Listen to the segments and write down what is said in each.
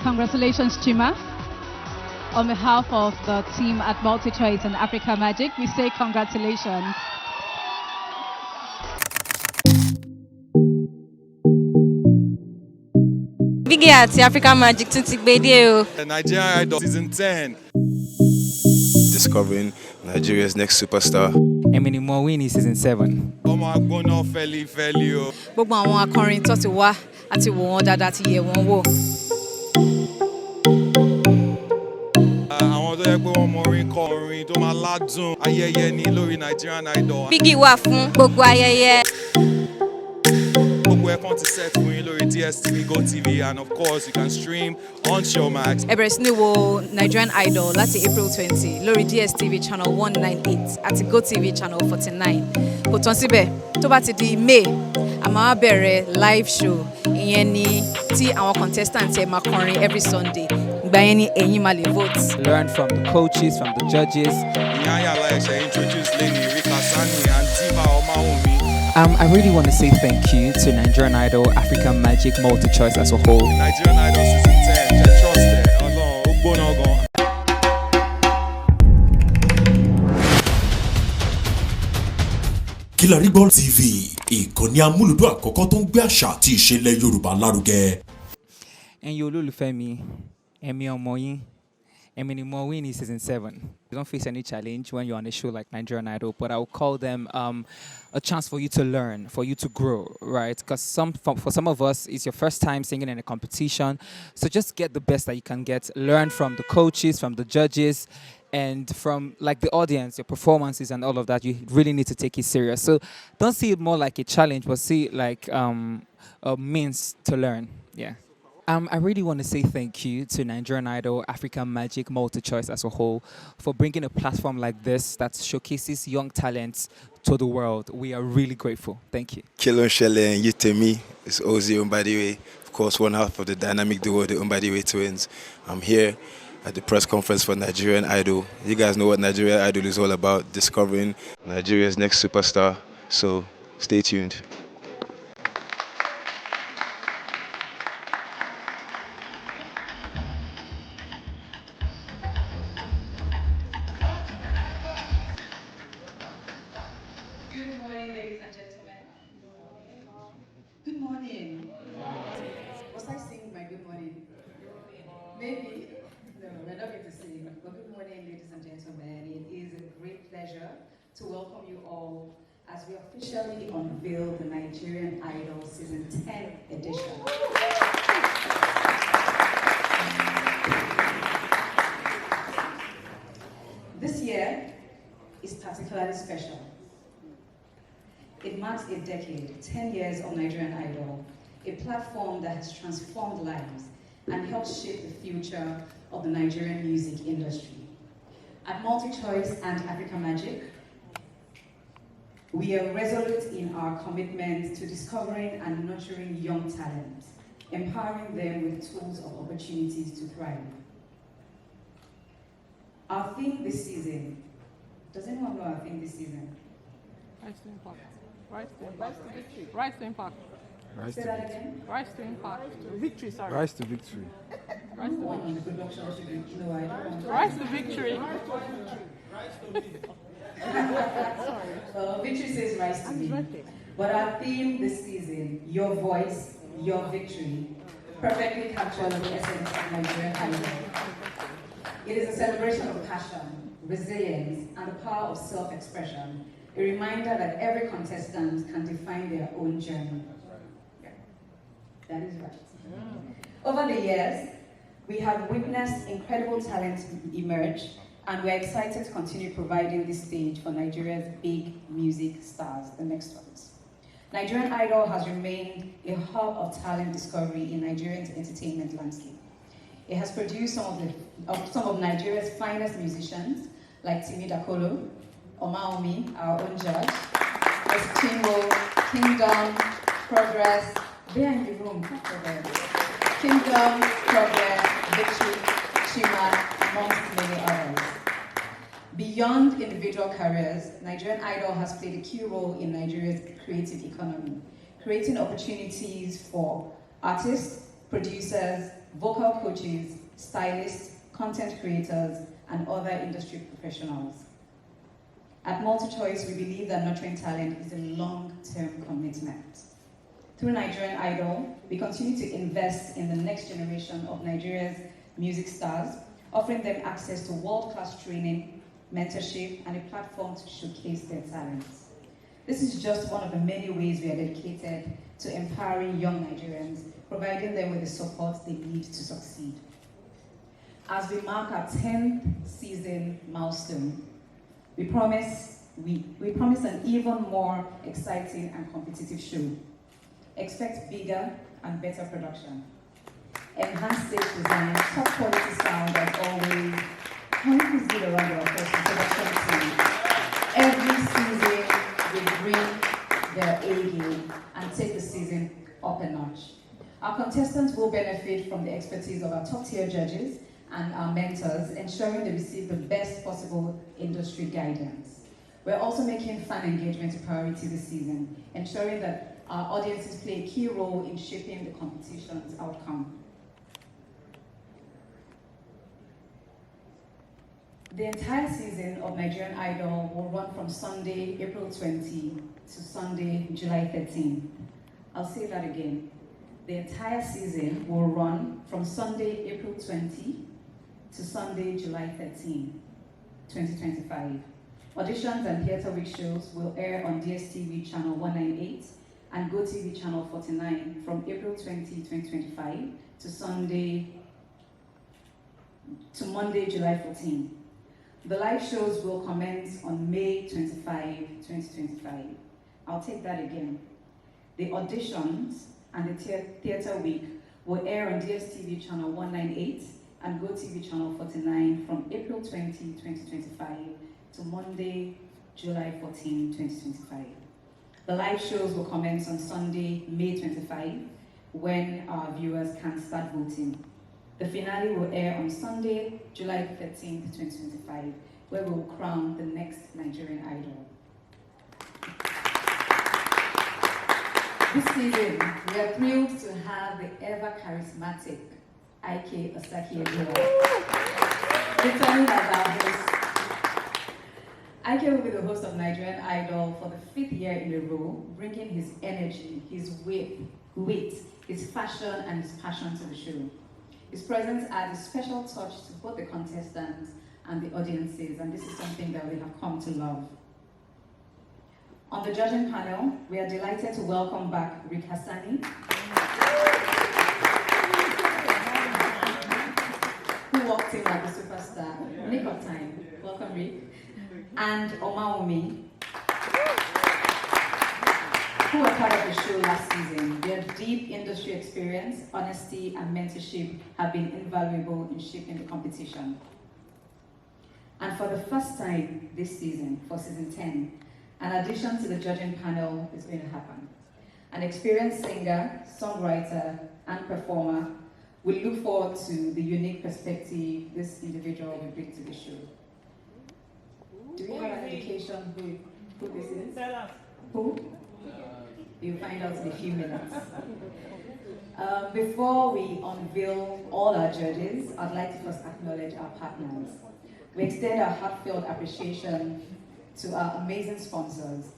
Congratulations, Chima. On behalf of the team at MultiChoice and Africa Magic, we say congratulations. Biggie at Africa Magic tún ti gbé dé o. Nigerian Idol Season 10. Discovering Nigeria's next superstar. Emini Mowini Season 7. Ọmọ agbóná fẹ́lifẹ́li o. Gbogbo àwọn akọrin tó ti wá àti wò wọ́n dáadáa ti yẹ̀ wọ́n wò. Àwọn tó yẹ pé wọ́n mọ orin kọ orin tó máa ládùn ayẹyẹ ní lórí Nigerian Idol. Biggie wà fún gbogbo ayẹyẹ. Gbogbo ẹ̀kan ti set fún yín lórí DSTV, GoTV, and of course you can stream on Showmax. Ẹ bẹ̀rẹ̀ sí ní wo Nigerian Idol láti April 20 lórí DSTV channel 198 àti GoTV channel 49. Kò tán síbẹ̀, tó bá ti di May, a máa bẹ̀rẹ̀ live show. Ìyẹn ni tí àwọn contestants ẹ̀ máa kọrin every Sunday. Ìgbà yẹn ni ẹ̀yin máa lè vote. Learn from the coaches, from the judges. Yanaya Layi introduce Layi Wasabi and Diva Omawumi. I really want to say thank you to Nigerian Idol, Africa Magic, MultiChoice as a whole. Nigerian Idol Season 10, just trust it. Ọlọ́run, ó gbóná gan. Kilarigbo TV, ìkànnì amúlùdún àkọ́kọ́ tó ń gbé àṣà àti ìṣẹ̀lẹ̀ Yorùbá lárugẹ. Ẹ̀yin olólùfẹ́ mi, ẹ̀mí ọmọ yín, Emini Mowini Season 7. You don't face any challenge when you're on a show like Nigerian Idol, but I would call them a chance for you to learn, for you to grow, right? Because for some of us, it's your first time singing in a competition. So just get the best that you can get. Learn from the coaches, from the judges, and from like the audience, your performances and all of that. You really need to take it serious. So don't see it more like a challenge, but see it like a means to learn. Yeah. I really want to say thank you to Nigerian Idol, Africa Magic, MultiChoice as a whole for bringing a platform like this that showcases young talents to the world. We are really grateful. Thank you. Kilo Shelle and Yutemi is Ozzy Umbadiwe. Of course, one half of the dynamic duo, the Umbadiwe twins. I'm here at the press conference for Nigerian Idol. You guys know what Nigerian Idol is all about, discovering Nigeria's next superstar. So stay tuned. Good morning, ladies and gentlemen. Good morning. Was I singing my good morning? Maybe. No, we're not going to sing. But good morning, ladies and gentlemen. It is a great pleasure to welcome you all as we officially unveil the Nigerian Idol Season 10 edition. This year is particularly special. It marks a decade, 10 years of Nigerian Idol, a platform that has transformed lives and helped shape the future of the Nigerian music industry. At MultiChoice and Africa Magic, we are resolute in our commitment to discovering and nurturing young talent, empowering them with tools of opportunities to thrive. Our theme this season, does anyone know our theme this season? Rise to impact. Rise to impact. Rise to impact. Say that again? Rise to impact. Victory, sorry. Rise to victory. Rise to One on the production should no, I don't want to. Rise to victory. Well, victory says rise to me. But our theme this season, your voice, your victory, perfectly captures the essence of Nigerian Idol. It is a celebration of passion, resilience, and the power of self-expression. A reminder that every contestant can define their own journey. Yeah, that is right. Over the years, we have witnessed incredible talent emerge, and we're excited to continue providing this stage for Nigeria's big music stars, the next ones. Nigerian Idol has remained a hub of talent discovery in Nigerian entertainment landscape. It has produced some of Nigeria's finest musicians, like Timi Dakolo, Omaomi, our own judge, Timbo, Kingdom, Progress, they are in the room, Kingdom, Progress, Victory, Chima, amongst many others. Beyond individual careers, Nigerian Idol has played a key role in Nigeria's creative economy, creating opportunities for artists, producers, vocal coaches, stylists, content creators, and other industry professionals. At MultiChoice, we believe that nurturing talent is a long-term commitment. Through Nigerian Idol, we continue to invest in the next generation of Nigeria's music stars, offering them access to world-class training, mentorship, and a platform to showcase their talents. This is just one of the many ways we are dedicated to empowering young Nigerians, providing them with the support they need to succeed. As we mark our 10th season milestone, we promise an even more exciting and competitive show. Expect bigger and better production, enhanced stage design, top quality sound as always. Can we please give a round of applause to the production team? Every season we bring their A game and take the season up a notch. Our contestants will benefit from the expertise of our top tier judges and our mentors, ensuring they receive the best possible industry guidance. We're also making fan engagement a priority this season, ensuring that our audiences play a key role in shaping the competition's outcome. The entire season of Nigerian Idol will run from Sunday, April 20 to Sunday, July 13. I'll say that again. The entire season will run from Sunday, April 20 to Sunday, July 13, 2025. Auditions and theatre week shows will air on DSTV channel 198 and GoTV channel 49 from April 20, 2025 to Monday, July 14. The live shows will commence on May 25, 2025. I'll take that again. The auditions and the theatre week will air on DSTV channel 198 and GoTV channel 49 from April 20, 2025 to Monday, July 14, 2025. The live shows will commence on Sunday, May 25, when our viewers can start voting. The finale will air on Sunday, July 13, 2025, where we will crown the next Nigerian Idol. This season, we are thrilled to have the ever-charismatic Kiekie returning as our host. Kiekie will be the host of Nigerian Idol for the 5th year in a row, bringing his energy, his wit, his fashion, and his passion to the show. His presence adds a special touch to both the contestants and the audiences, and this is something that we have come to love. On the judging panel, we are delighted to welcome back Rick Hassani, who walked in like a superstar. Nick of time. Welcome, Rick. And Omaomi, who were part of the show last season. Their deep industry experience, honesty, and mentorship have been invaluable in shaping the competition. And for the first time this season, for season 10, an addition to the judging panel is going to happen. An experienced singer, songwriter, and performer will look forward to the unique perspective this individual will bring to the show. Do we have an indication who this is? Who? You'll find out in a few minutes. Before we unveil all our judges, I'd like to first acknowledge our partners. We extend our heartfelt appreciation to our amazing sponsors.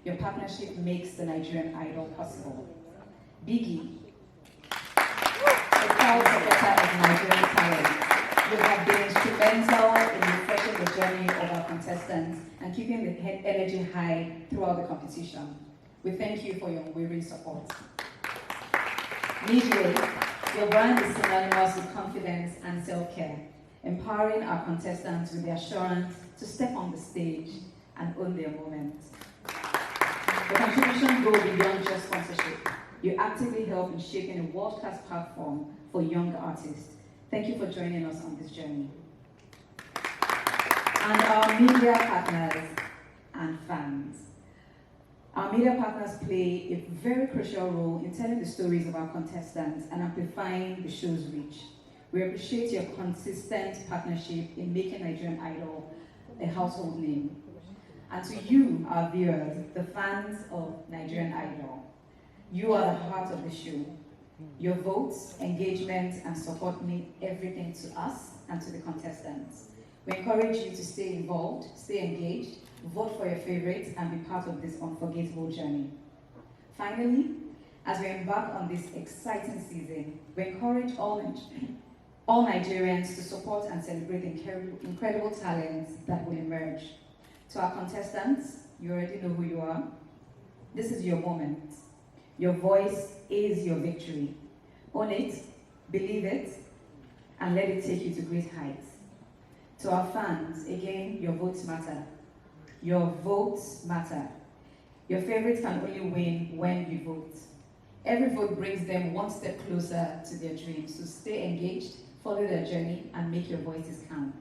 Your partnership makes the Nigerian Idol possible. Biggie, the proud supporter of Nigerian talent. You have been instrumental in refreshing the journey of our contestants and keeping the energy high throughout the competition. We thank you for your unwavering support. Media, your brand is synonymous with confidence and self-care, empowering our contestants with the assurance to step on the stage and own their moment. The contributions go beyond just sponsorship. You actively help in shaping a world-class platform for young artists. Thank you for joining us on this journey. And our media partners and fans. Our media partners play a very crucial role in telling the stories of our contestants and amplifying the show's reach. We appreciate your consistent partnership in making Nigerian Idol a household name. And to you, our viewers, the fans of Nigerian Idol, you are the heart of the show. Your votes, engagement, and support mean everything to us and to the contestants. We encourage you to stay involved, stay engaged, vote for your favorites, and be part of this unforgettable journey. Finally, as we embark on this exciting season, we encourage all Nigerians to support and celebrate incredible talents that will emerge. To our contestants, you already know who you are. This is your moment. Your voice is your victory. Own it, believe it, and let it take you to great heights. To our fans, again, your votes matter. Your votes matter. Your favorites can only win when you vote. Every vote brings them one step closer to their dreams. So stay engaged, follow their journey, and make your voices count.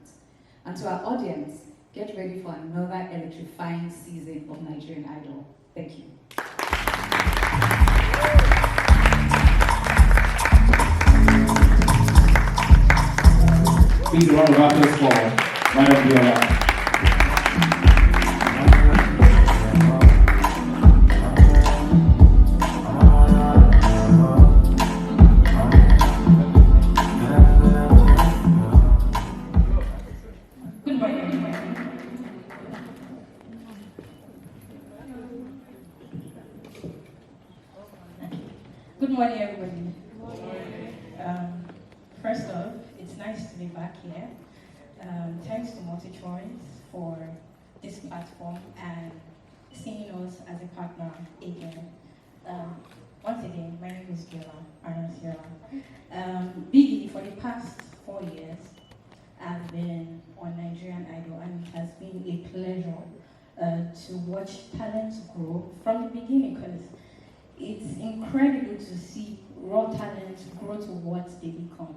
And to our audience, get ready for another electrifying season of Nigerian Idol. Thank you. Please round of applause for Madam Viola. Good morning, everybody. First off, it's nice to be back here. Thanks to MultiChoice for this platform and seeing us as a partner again. Once again, my name is Gila. Biggie, for the past 4 years, I've been on Nigerian Idol, and it has been a pleasure to watch talents grow from the beginning, because it's incredible to see raw talents grow to what they become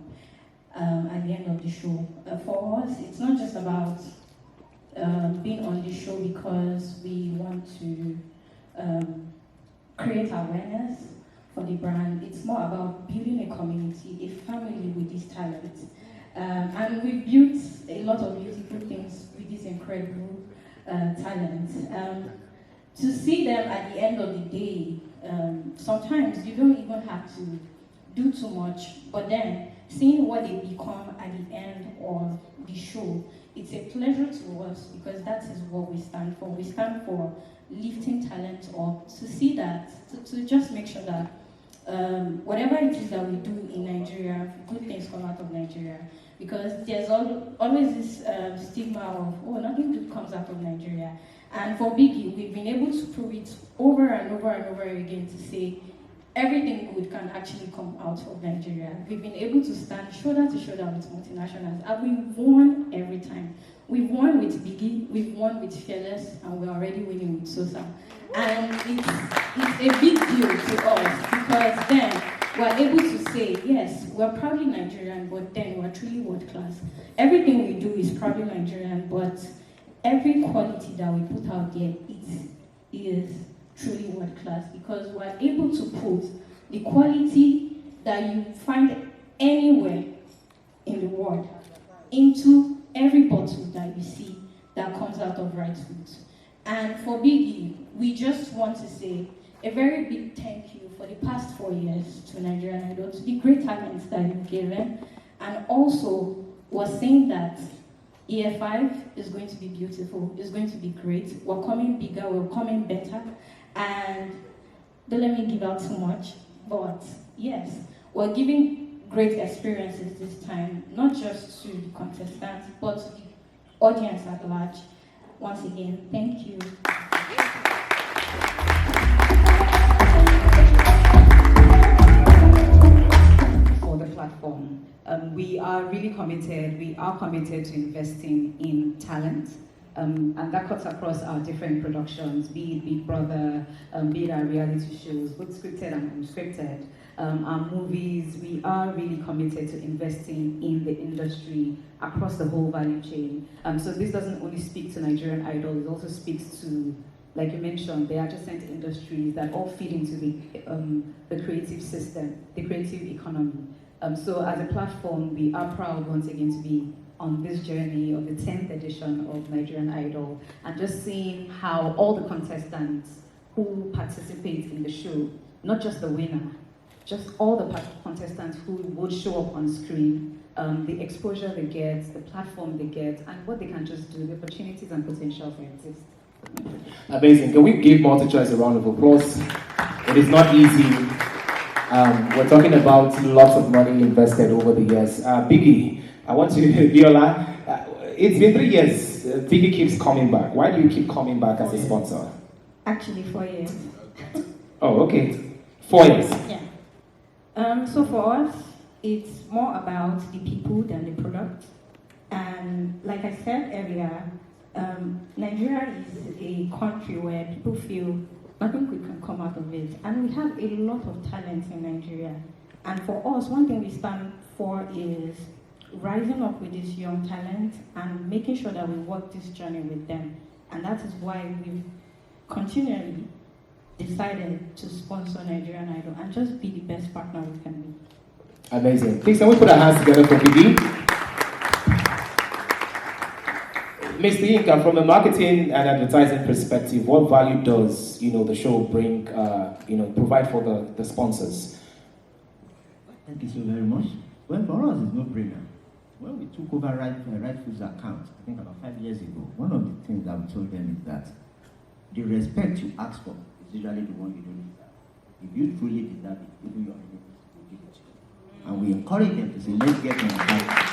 at the end of the show. For us, it's not just about being on the show because we want to create awareness for the brand. It's more about building a community, a family with these talents. And we've built a lot of beautiful things with these incredible talents. To see them at the end of the day, sometimes you don't even have to do too much, but then seeing what they become at the end of the show, it's a pleasure to us, because that is what we stand for. We stand for lifting talent up, to see that, to just make sure that whatever it is that we do in Nigeria, good things come out of Nigeria. Because there's always this stigma of, oh, nothing good comes out of Nigeria. And for Biggie, we've been able to prove it over and over and over again, to say everything good can actually come out of Nigeria. We've been able to stand shoulder to shoulder with multinationals, and we've won every time. We've won with Biggie, we've won with Fearless, and we're already winning with Sosa. And it's a big deal to us, because then we're able to say, yes, we're proudly Nigerian, but then we're truly world class. Everything we do is proudly Nigerian, but every quality that we put out there, it is truly world class, because we're able to put the quality that you find anywhere in the world into every bottle that you see that comes out of Right Foods. And for Biggie, we just want to say a very big thank you for the past 4 years to Nigerian Idol, to the great talents that you've given, and also was saying that Year 5 is going to be beautiful, it's going to be great. We're coming bigger, we're coming better, and don't let me give out too much, but yes, we're giving great experiences this time, not just to the contestants, but to the audience at large. Once again, thank you. For the platform. We are really committed, we are committed to investing in talent, and that cuts across our different productions, be it Big Brother, be it our reality shows, both scripted and unscripted, our movies. We are really committed to investing in the industry across the whole value chain. So this doesn't only speak to Nigerian Idol, it also speaks to, like you mentioned, the adjacent industries that all feed into the creative system, the creative economy. So as a platform, we are proud once again to be on this journey of the 10th edition of Nigerian Idol, and just seeing how all the contestants who participate in the show, not just the winner, just all the contestants who would show up on screen, the exposure they get, the platform they get, and what they can just do, the opportunities and potential that exist. Amazing. Can we give MultiChoice a round of applause? It is not easy. We're talking about lots of money invested over the years. Biggie, I want to, Viola, it's been 3 years. Biggie keeps coming back. Why do you keep coming back as a sponsor? Actually, 4 years. Oh, okay. 4 years. Yeah. So for us, it's more about the people than the product. And like I said earlier, Nigeria is a country where people feel nothing good can come out of it. And we have a lot of talent in Nigeria. And for us, one thing we stand for is rising up with this young talent and making sure that we walk this journey with them. And that is why we've continually decided to sponsor Nigerian Idol and just be the best partner we can be. Amazing. Please, can we put our hands together for Biggie? Mr. Yinka, from a marketing and advertising perspective, what value does the show bring, provide for the sponsors? Thank you so very much. Well, for us, it's no brainer. When we took over Rightful's account, I think about 5 years ago, one of the things that we told them is that the respect you ask for is usually the one you don't deserve. If you truly deserve it, even your enemies will give it to you. And we encourage them to say, let's get on the platform.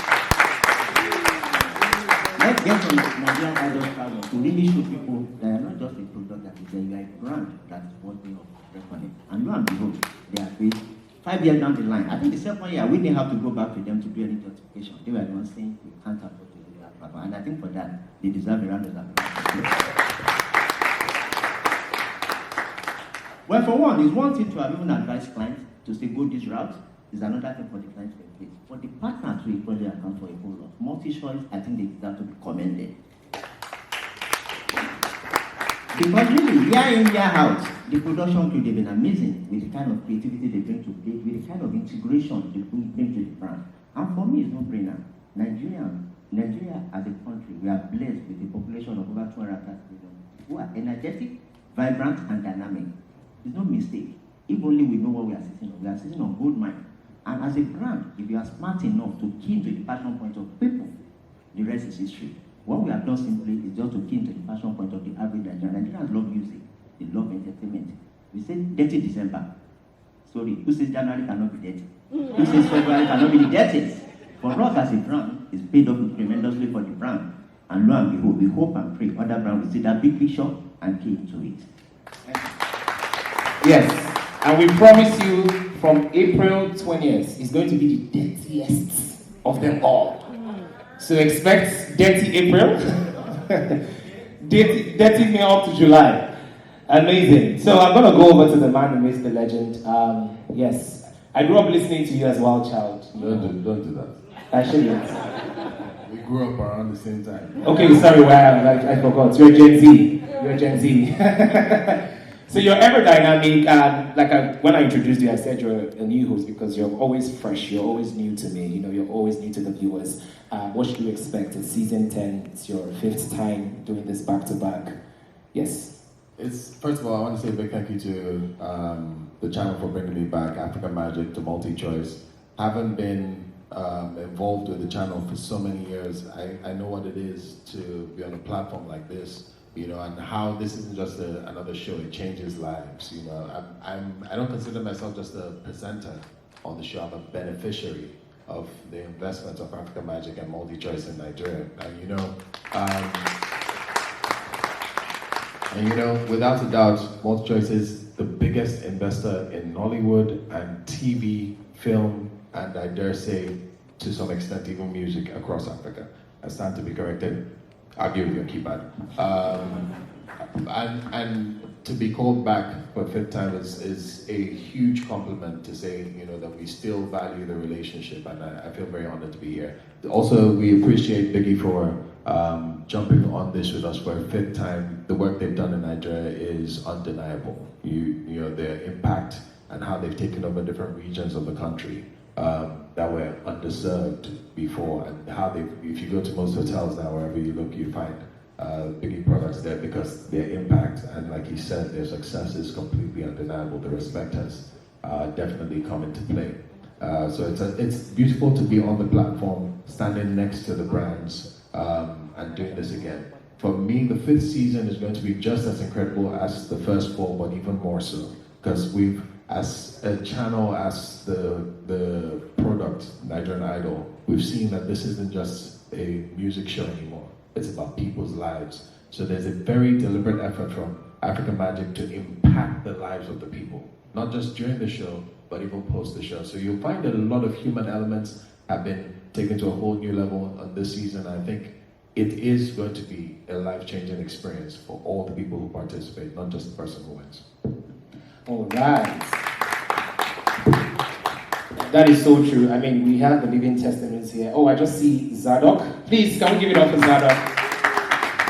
Let's get on the Nigerian Idol platform to really show people that you're not just a product that is there, you are a brand that is worthy of reckoning. And lo and behold, they are paid 5 years down the line. I think the second year, we didn't have to go back to them to do any justification. They were the ones saying, we can't afford to do that platform. And I think for that, they deserve a round of applause. Well, for one, it's one thing to have even advised clients to say, go this route. It's another thing for the clients to engage. For the partners who equally account for a whole lot, MultiChoice, I think they deserve to be commended. Because really, year in, year out, the production could have been amazing with the kind of creativity they bring to play, with the kind of integration they bring to the brand. And for me, it's no brainer. Nigeria as a country, we are blessed with a population of over 230 million who are energetic, vibrant, and dynamic. It's no mistake. If only we know what we are sitting on. We are sitting on gold mine. And as a brand, if you are smart enough to key into the passion point of people, the rest is history. What we have done simply is just to key into the passion point of the average Nigerian. Nigerians love music. They love entertainment. We say dirty December. Sorry, who says January cannot be dirty? Who says February cannot be the dirtiest? For us as a brand, it's paid off tremendously for the brand. And lo and behold, we hope and pray other brands will see that big picture and key into it. Yes, and we promise you from April 20th, it's going to be the dirtiest of them all. So expect dirty April, dirty May up to July. Amazing. So I'm going to go over to the man who makes the legend. Yes, I grew up listening to you as a wild child. Don't do that. I shouldn't. We grew up around the same time. Okay, sorry, I forgot. You're Gen Z. So you're ever dynamic. When I introduced you, I said you're a new host because you're always fresh. You're always new to me. You're always new to the viewers. What should you expect? It's season 10. It's your 5th time doing this back to back. Yes. First of all, I want to say a big thank you to the channel for bringing me back, Africa Magic, to MultiChoice. I haven't been involved with the channel for so many years. I know what it is to be on a platform like this. And how this isn't just another show, it changes lives. I don't consider myself just a presenter on the show. I'm a beneficiary of the investments of Africa Magic and MultiChoice in Nigeria. And without a doubt, MultiChoice is the biggest investor in Nollywood and TV, film, and I dare say, to some extent, even music across Africa. I stand to be corrected. I'll give you a keypad. And to be called back for a 5th time is a huge compliment to say, that we still value the relationship, and I feel very honored to be here. Also, we appreciate Biggie for jumping on this with us for a 5th time. The work they've done in Nigeria is undeniable. Their impact and how they've taken over different regions of the country that were underserved before, and how if you go to most hotels now, wherever you look, you find Biggie products there because their impact and, like he said, their success is completely undeniable. The respect has definitely come into play. So it's beautiful to be on the platform, standing next to the brands, and doing this again. For me, the 5th season is going to be just as incredible as the first 4, but even more so, because we've, as a channel, as the product, Nigerian Idol, we've seen that this isn't just a music show anymore. It's about people's lives. So there's a very deliberate effort from African Magic to impact the lives of the people, not just during the show, but even post the show. So you'll find that a lot of human elements have been taken to a whole new level on this season. I think it is going to be a life-changing experience for all the people who participate, not just the person who wins. All right. That is so true. I mean, we have the living testaments here. Oh, I just see Zadok. Please, can we give it up for Zadok?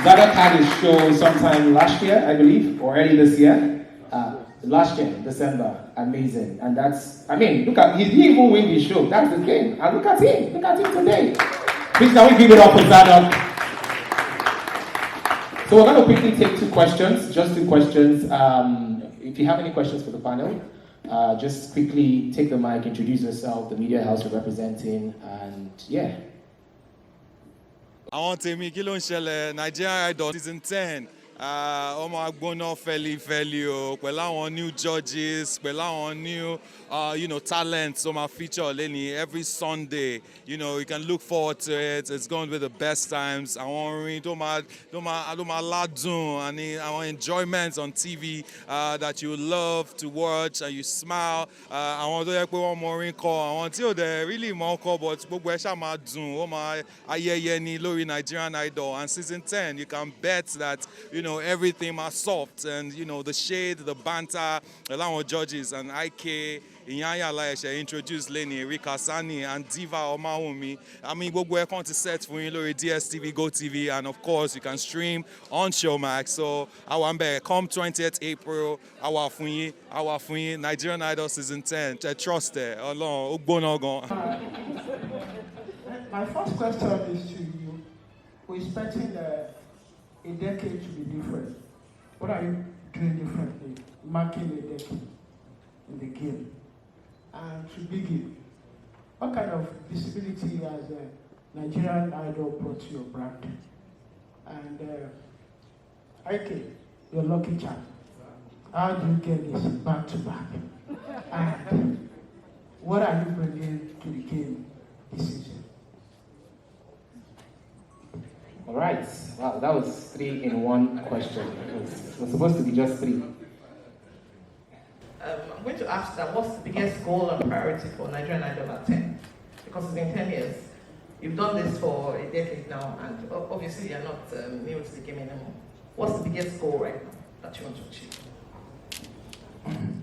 Zadok had his show sometime last year, I believe, or early this year. Last year, December. Amazing. And that's, I mean, look at, he didn't even win his show. That's the thing. And look at him today. Please, can we give it up for Zadok? So we're going to quickly take 2 questions, just 2 questions. If you have any questions for the panel, just quickly take the mic, introduce yourself, the media house you're representing, and yeah. I want to meet Nigerian Idol season 10. Ọmọ agbóná fẹ́lifẹ́li o, pẹ̀lú àwọn new judges, pẹ̀lú àwọn new talents. So my feature lẹ́ni every Sunday. You can look forward to it. It's going to be the best times. Àwọn orin tó máa ládùn and àwọn enjoyments on TV that you love to watch and you smile. Àwọn tó yẹ pé wọ́n mọ orin kọ, àwọn tí ò dẹ̀ really mọ kọ, but gbogbo ẹ̀ ṣá máa dùn. Ó máa ayẹyẹ ni lórí Nigerian Idol. And season 10, you can bet that everything are soft, and the shade, the banter, along with judges and IK, Yanaya Layi introduced Lenny, Rika Sani, and Diva Omawumi. I mean, gbogbo ẹ̀ kàn ti set fún yín lórí DSTV, GoTV, and of course you can stream on Showmax. So our come 20th April, our fún yín, Nigerian Idol season 10. Trust it. Ọlọ́run ó gbóná gan. My first question is to you. We're expecting a decade to be different. What are you doing differently, marking a decade in the game? And to begin, what kind of visibility has Nigerian Idol brought to your brand? And IK, your lucky charm. How do you get this back to back? And what are you bringing to the game this season? All right. Wow, that was 3 in 1 question. It was supposed to be just 3. I'm going to ask that what's the biggest goal and priority for Nigerian Idol at 10? Because it's been 10 years. You've done this for a decade now, and obviously you're not new to the game anymore. What's the biggest goal right now that you want to achieve?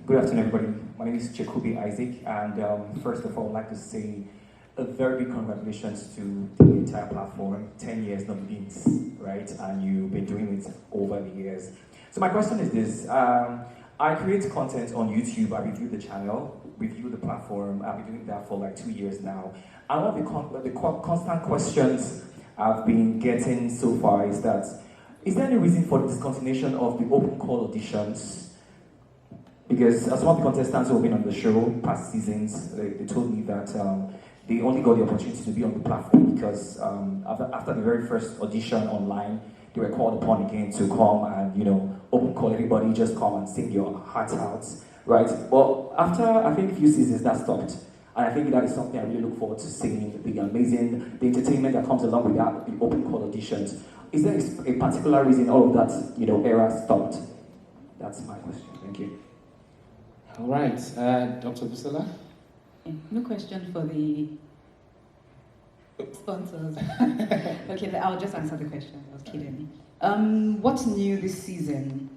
Good afternoon, everybody. My name is Jacoby Isaac, and first of all, I'd like to say a very big congratulations to the entire platform. 10 years, not begins, right? And you've been doing it over the years. So my question is this. I create content on YouTube. I review the channel, review the platform. I've been doing that for like 2 years now. And one of the constant questions I've been getting so far is that, is there any reason for the discontinuation of the open call auditions? Because as one of the contestants who have been on the show past seasons, they told me that they only got the opportunity to be on the platform because after the very first audition online, they were called upon again to come and, open call everybody, just come and sing your hearts out, right? But after, I think, a few seasons, that stopped. And I think that is something I really look forward to seeing, the entertainment that comes along with that, the open call auditions. Is there a particular reason all of that, era stopped? That's my question. Thank you. All right. Dr. Busala? No question for the sponsors. Okay, I'll just answer the question. I was kidding. What's new this season?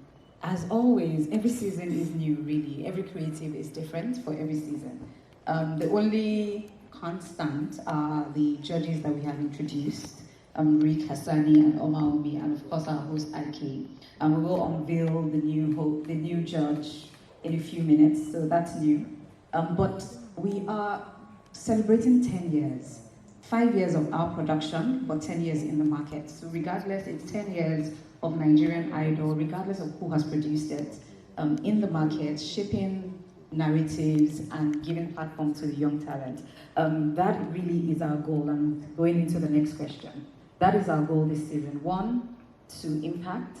As always, every season is new, really. Every creative is different for every season. The only constant are the judges that we have introduced, Rick, Hassani, and Omaomi, and of course our host, IK. And we will unveil the new judge in a few minutes, so that's new. But we are celebrating 10 years. 5 years of our production, but 10 years in the market. So regardless, it's 10 years of Nigerian Idol, regardless of who has produced it, in the market, shipping narratives and giving platform to the young talent. That really is our goal. And going into the next question, that is our goal this season. 1, to impact.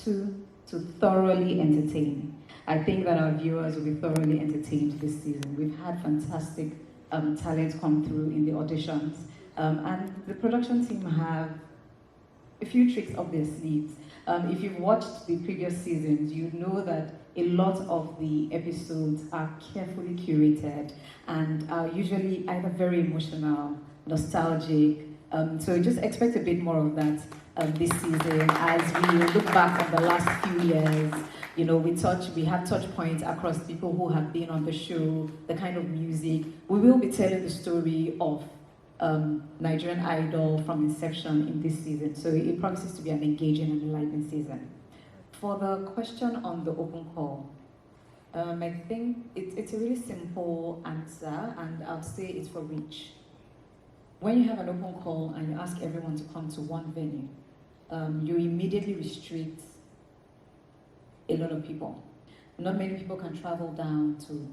2, to thoroughly entertain. I think that our viewers will be thoroughly entertained this season. We've had fantastic talent come through in the auditions. And the production team have a few tricks up their sleeves. If you've watched the previous seasons, you know that a lot of the episodes are carefully curated and are usually either very emotional, nostalgic. So just expect a bit more of that this season as we look back on the last few years. You know, we have touch points across people who have been on the show, the kind of music. We will be telling the story of Nigerian Idol from inception in this season. So it promises to be an engaging and enlightening season. For the question on the open call, I think it's a really simple answer, and I'll say it's for reach. When you have an open call and you ask everyone to come to one venue, you immediately restrict a lot of people. Not many people can travel down to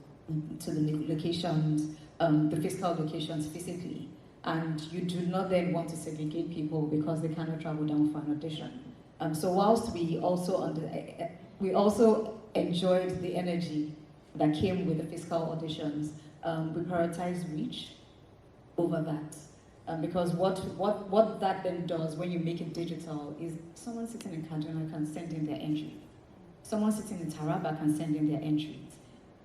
the locations, the physical locations physically, and you do not then want to segregate people because they cannot travel down for an audition. So whilst we also enjoyed the energy that came with the physical auditions, we prioritize reach over that. Because what that then does when you make it digital is someone sitting in Kaduna can send in their entry. Someone sitting in Taraba can send in their entries.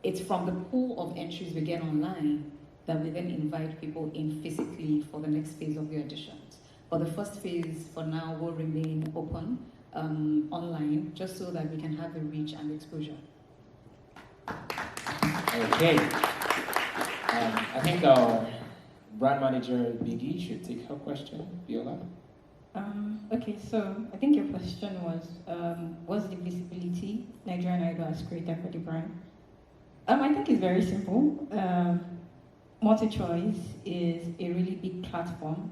It's from the pool of entries we get online that we then invite people in physically for the next phase of the auditions. But the first phase for now will remain open online, just so that we can have the reach and exposure. Okay. I think our brand manager, Biggie, should take her question. Viola? Okay, so I think your question was, what's the visibility Nigerian Idol has created for the brand? I think it's very simple. Multi-choice is a really big platform,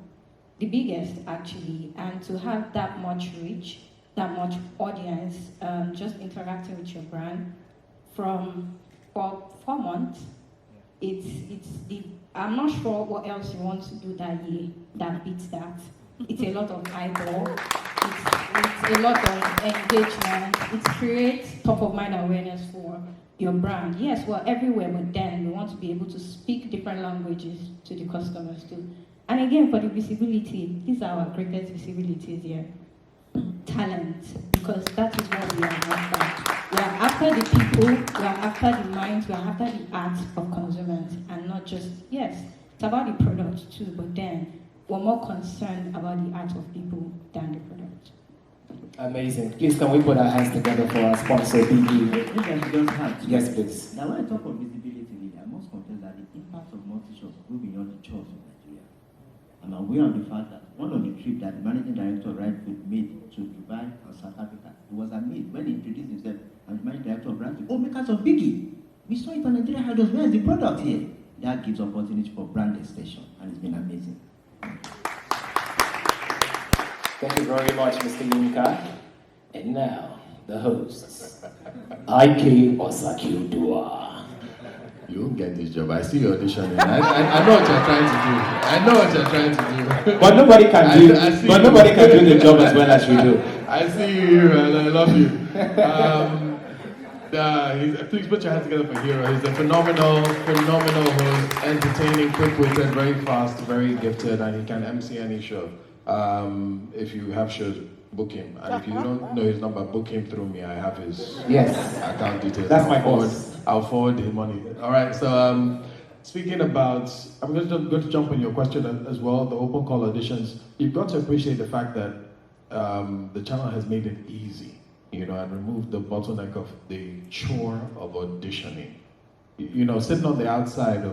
the biggest actually, and to have that much reach, that much audience, just interacting with your brand for 4 months, I'm not sure what else you want to do that year that beats that. It's a lot of eyeball, it's a lot of engagement, it creates top of mind awareness for your brand. Yes, we're everywhere, but then we want to be able to speak different languages to the customers too. And again, for the visibility, these are our greatest visibilities here. Talent, because that is what we are after. We are after the people, we are after the minds, we are after the art of consumers, and not just, yes, it's about the product too, but then we're more concerned about the art of people than the product. Amazing. Please, can we put our hands together for our sponsor, BB? Yes, please. Now, when I talk of visibility, I must confess that the impact of multi-shows go beyond the chores of Nigeria. I'm aware of the fact that one of the trips that the managing director of Right Food made to Dubai and South Africa, it was amazed when he introduced himself as the managing director of Right Food. Oh, makers of Biggie. We saw it on Nigeria. How does where is the product here? That gives opportunity for brand extension, and it's been amazing. Thank you very much, Mr. Yinka. And now, the hosts, Layi Wasabi. You won't get this job. I see you auditioning. I know what you're trying to do. I know what you're trying to do. But nobody can do the job as well as you do. I see you, and I love you. Please put your hands together for Hero. He's a phenomenal host, entertaining, quick-witted, very fast, very gifted, and he can MC any show. If you have shows, book him. And if you don't know his number, book him through me. I have his account details. That's my boss. I'll forward the money. All right, so speaking about, I'm going to jump on your question as well, the open call auditions. You've got to appreciate the fact that the channel has made it easy, and removed the bottleneck of the chore of auditioning. Sitting on the outside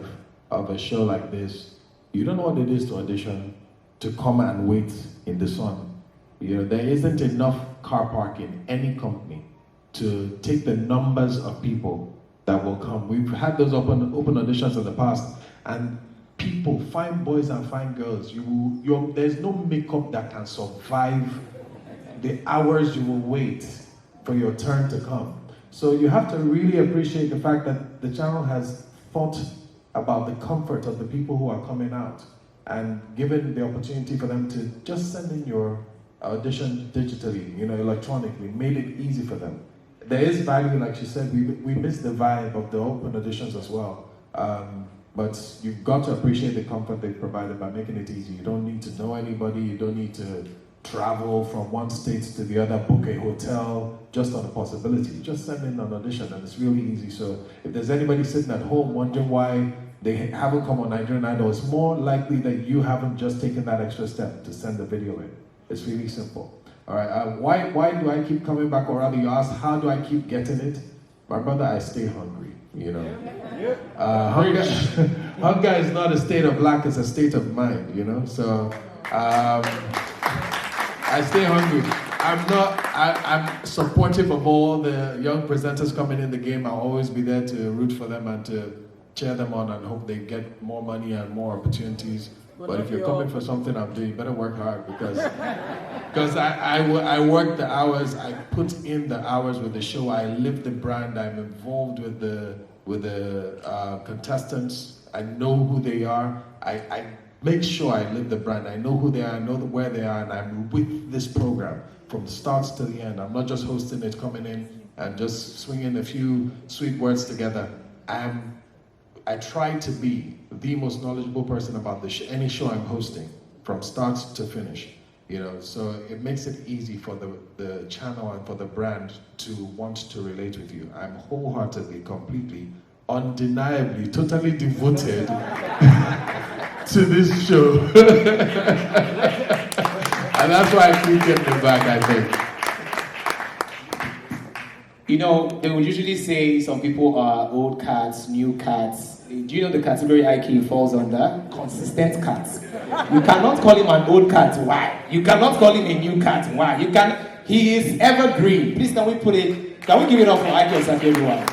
of a show like this, you don't know what it is to audition, to come and wait in the sun. There isn't enough car park in any company to take the numbers of people that will come. We've had those open auditions in the past, and people, fine boys and fine girls, there's no makeup that can survive the hours you will wait for your turn to come. So you have to really appreciate the fact that the channel has thought about the comfort of the people who are coming out and given the opportunity for them to just send in your audition digitally, electronically, made it easy for them. There is value, like she said, we miss the vibe of the open auditions as well. But you've got to appreciate the comfort they've provided by making it easy. You don't need to know anybody, you don't need to travel from one state to the other, book a hotel, just on a possibility. Just send in an audition and it's really easy. So if there's anybody sitting at home wondering why they haven't come on Nigerian Idol, it's more likely that you haven't just taken that extra step to send the video in. It's really simple. All right, why do I keep coming back, or rather you ask, how do I keep getting it? My brother, I stay hungry, Hunger is not a state of lack, it's a state of mind, So I stay hungry. I'm supportive of all the young presenters coming in the game. I'll always be there to root for them and to cheer them on and hope they get more money and more opportunities. But if you're coming for something I'm doing, you better work hard because I work the hours, I put in the hours with the show, I live the brand, I'm involved with the contestants, I know who they are, I make sure I live the brand, I know who they are, I know where they are, and I'm with this program from the start to the end. I'm not just hosting it, coming in and just swinging a few sweet words together. I try to be the most knowledgeable person about any show I'm hosting, from start to finish. So it makes it easy for the channel and for the brand to want to relate with you. I'm wholeheartedly, completely, undeniably, totally devoted to this show. And that's why I keep getting it back, I think. They would usually say some people are old cats, new cats. Do you know the category IQ falls under? Consistent cats. You cannot call him an old cat. Why? You cannot call him a new cat. Why? He is evergreen. Please, can we give it up for IQ everyone?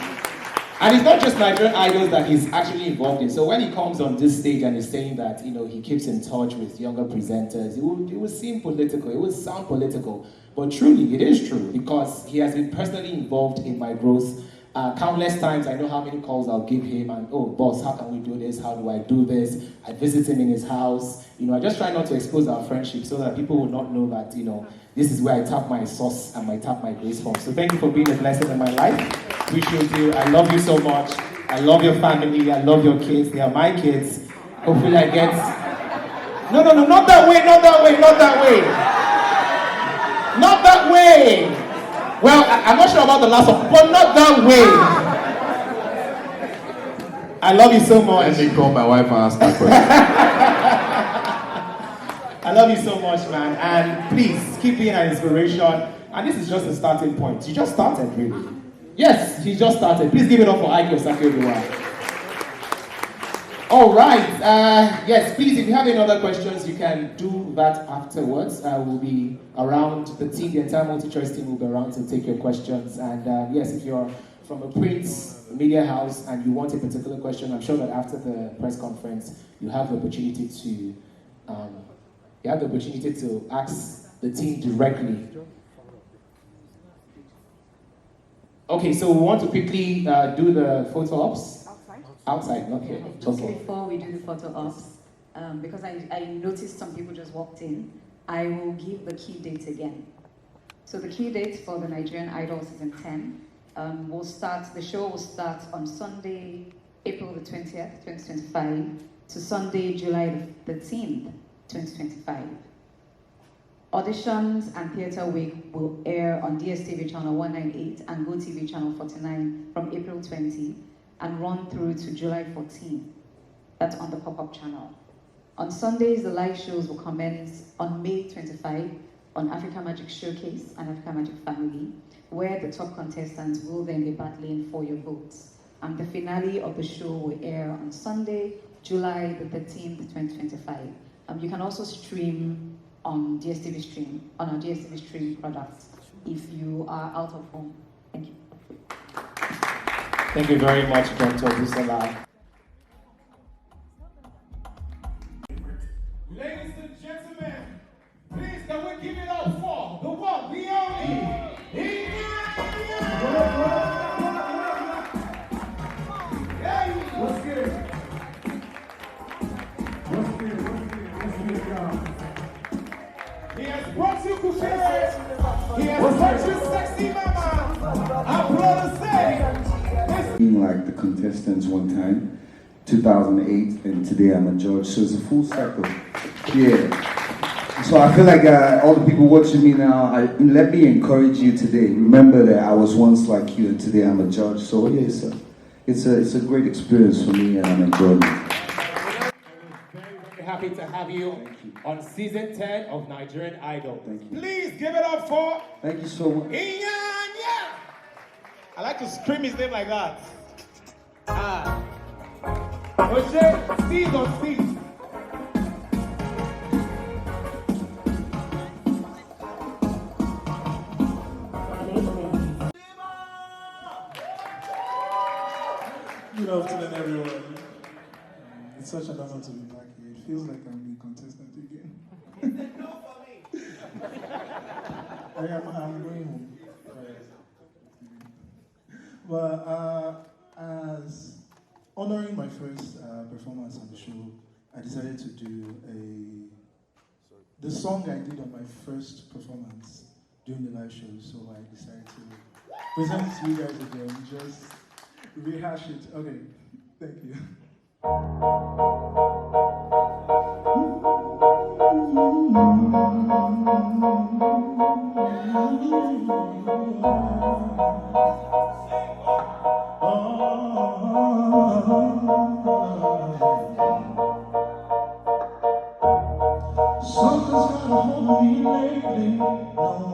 And it's not just Nigerian idols that he's actually involved in. So when he comes on this stage and he's saying that, he keeps in touch with younger presenters, it will seem political, it will sound political. But truly, it is true because he has been personally involved in my growth. Countless times, I know how many calls I'll give him and, oh, boss, how can we do this? How do I do this? I visit him in his house. I just try not to expose our friendship so that people will not know that, this is where I tap my sauce and I tap my grace from. So thank you for being a blessing in my life. Appreciate you. I love you so much. I love your family. I love your kids. They are my kids. Hopefully I get... No, not that way, not that way, not that way. Not that way. Well, I'm not sure about the last one, but not that way. I love you so much. Let me call my wife and ask that question. I love you so much, man. And please, keep being an inspiration. And this is just a starting point. You just started, really. Yes, he just started. Please give it up for IQ Sakiodiwa. All right. Yes, please, if you have any other questions, you can do that afterwards. We'll be around, the team, the entire multi-choice team will be around to take your questions. And yes, if you're from a print media house and you want a particular question, I'm sure that after the press conference, you have the opportunity to ask the team directly. Okay, so we want to quickly do the photo ops. Outside, okay. Just before we do the photo ops, because I noticed some people just walked in, I will give the key dates again. So the key dates for the Nigerian Idol Season 10 the show will start on Sunday, April the 20th, 2025, to Sunday, July the 13th, 2025. Auditions and Theatre Week will air on DSTV channel 198 and GoTV channel 49 from April 20 and run through to July 14. That's on the pop-up channel. On Sundays, the live shows will commence on May 25 on Africa Magic Showcase and Africa Magic Family, where the top contestants will then be battling for your votes. And the finale of the show will air on Sunday, July the 13th, 2025. You can also stream on DSTV Stream, on our DSTV Stream products, if you are out of home. Thank you. Thank you very much, Dr. Busala. Ladies and gentlemen, please can we give it up for the one, the only, Yanaya! brought you couture. He has purchased sexy mama. Being like the contestants one time, 2008, and today I'm a judge, so it's a full cycle. Yeah. So I feel like all the people watching me now, let me encourage you today. Remember that I was once like you, and today I'm a judge. So yeah, it's a great experience for me, and I'm enjoying it. Very happy to have you on season 10 of Nigerian Idol. Thank you. Please give it up for. Thank you so much. Yanaya. I like to scream his name like that. Oshé, seize on seize. Good afternoon, everyone. It's such an honor to be back here. It feels like I'm the contestant again. I'm going home. But as honoring my first performance on the show, I decided to do the song I did on my first performance during the live show. So I decided to present it to you guys again, just rehash it. Okay, thank you. Something's got a hold of me lately. No,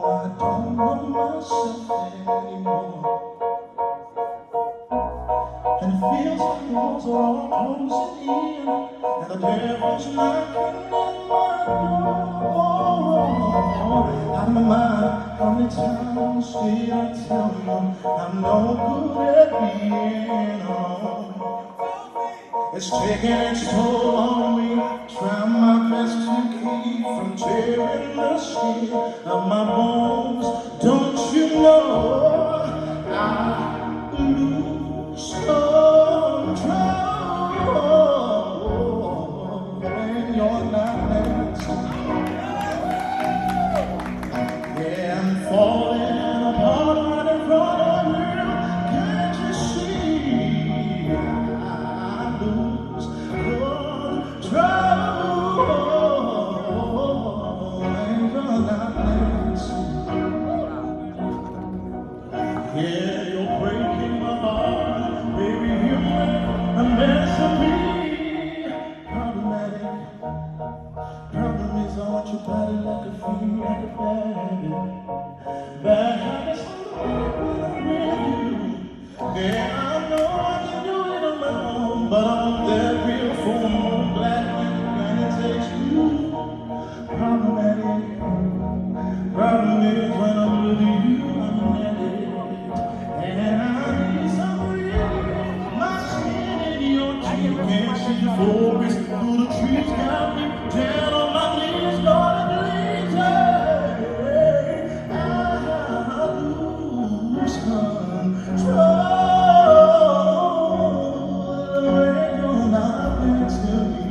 I don't know myself anymore. And it feels like the walls are all closing in, and the devil's knocking at my door. Out of my mind, how many times did I tell you I'm no good at being home? It's taking its toll on me, trying my best to keep from tearing the skin of my bones. Don't you know I lose control when you're not next to me? Yeah, I'm falling apart right in front of you. Can't you see? Yeah, you're breaking my heart, baby. You make a mess of me. Problematic. Problem is I want your body like a fiend, like a baby. Bad habits when I'm with you. Yeah, I know I can do it on my own, but I'm that real full moon black and it takes you. Problematic. Problem is when I'm with you, I'm an addict. And I need some relief. My skin in your teeth, can't see the forest through the trees. Got me down on my knees, Lord, please. I lose control when you're not next to me.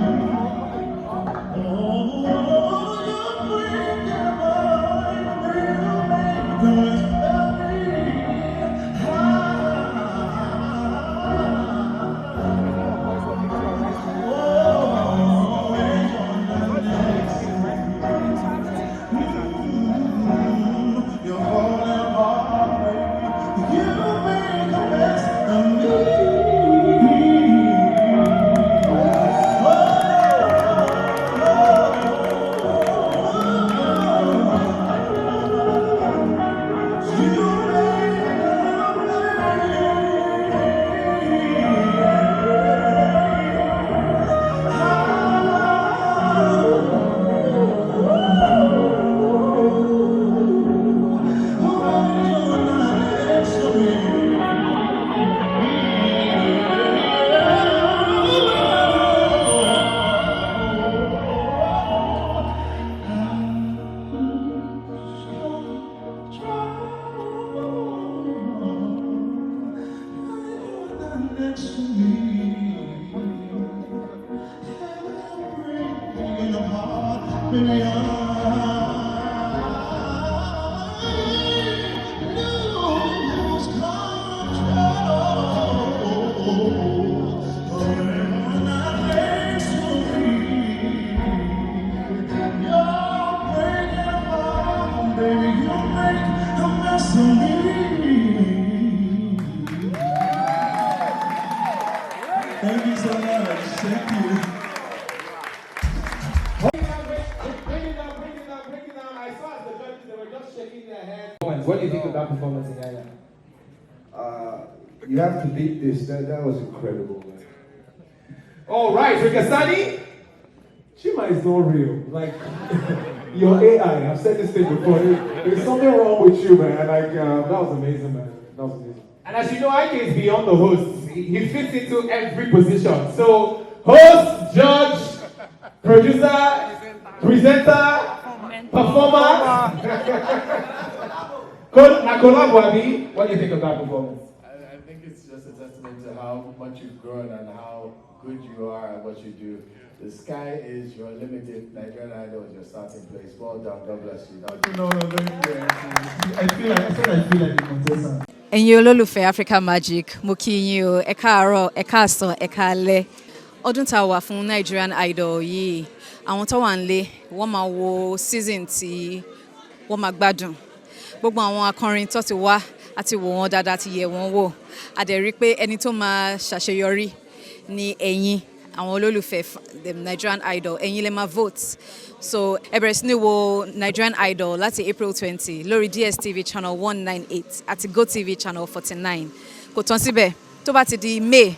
What do you think of that performance in Yanaya? You have to beat this. That was incredible, man. All right, Rikasani. Chima is not real. Like, your AI, I've said this thing before. There's something wrong with you, man. Like, that was amazing, man. That was amazing. And as you know, Ike is beyond the host. He fits into every position. So, host, judge, producer, presenter, performer. What do you think of that performance? I think it's just a testament to how much you've grown and how good you are at what you do. The sky is your limited. Nigerian Idol is your starting place. Well done. God bless you. No, thank you. I feel like a contestant. Ẹ̀yin olólùfẹ́ Africa Magic, mo kí yín o, ẹ káàárọ̀, ẹ káàsán, ẹ káalẹ́. Ọdún tá a wà fún Nigerian Idol yìí, àwọn tó wà nílé, wọ́n máa wo season tí wọ́n máa gbádùn. Gbogbo àwọn akọrin tó ti wá àti wò wọ́n dáadáa ti yẹ̀ wọ́n wò. A dẹ̀ rí pé ẹni tó máa ṣàṣeyọrí ni ẹ̀yin, àwọn olólùfẹ́ Nigerian Idol, ẹ̀yin lè máa vote. So ẹ bẹ̀rẹ̀ sí ní wo Nigerian Idol láti April 20 lórí DSTV channel 198 àti GoTV channel 49. Kò tán síbẹ̀, tó bá ti di May,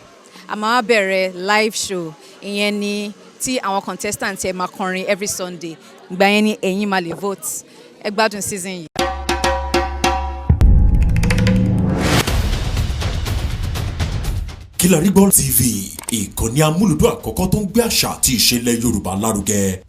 a máa bẹ̀rẹ̀ live show. Ìyẹn ni tí àwọn contestants ẹ máa kọrin every Sunday. Ìgbà yẹn ni ẹ̀yin máa lè vote. Ẹ gbádùn season yìí. Kilarigbo TV, ìkànnì amúlùdún àkọ́kọ́ tó ń gbé àṣà àti ìṣẹ̀lẹ̀ Yorùbá lárugẹ.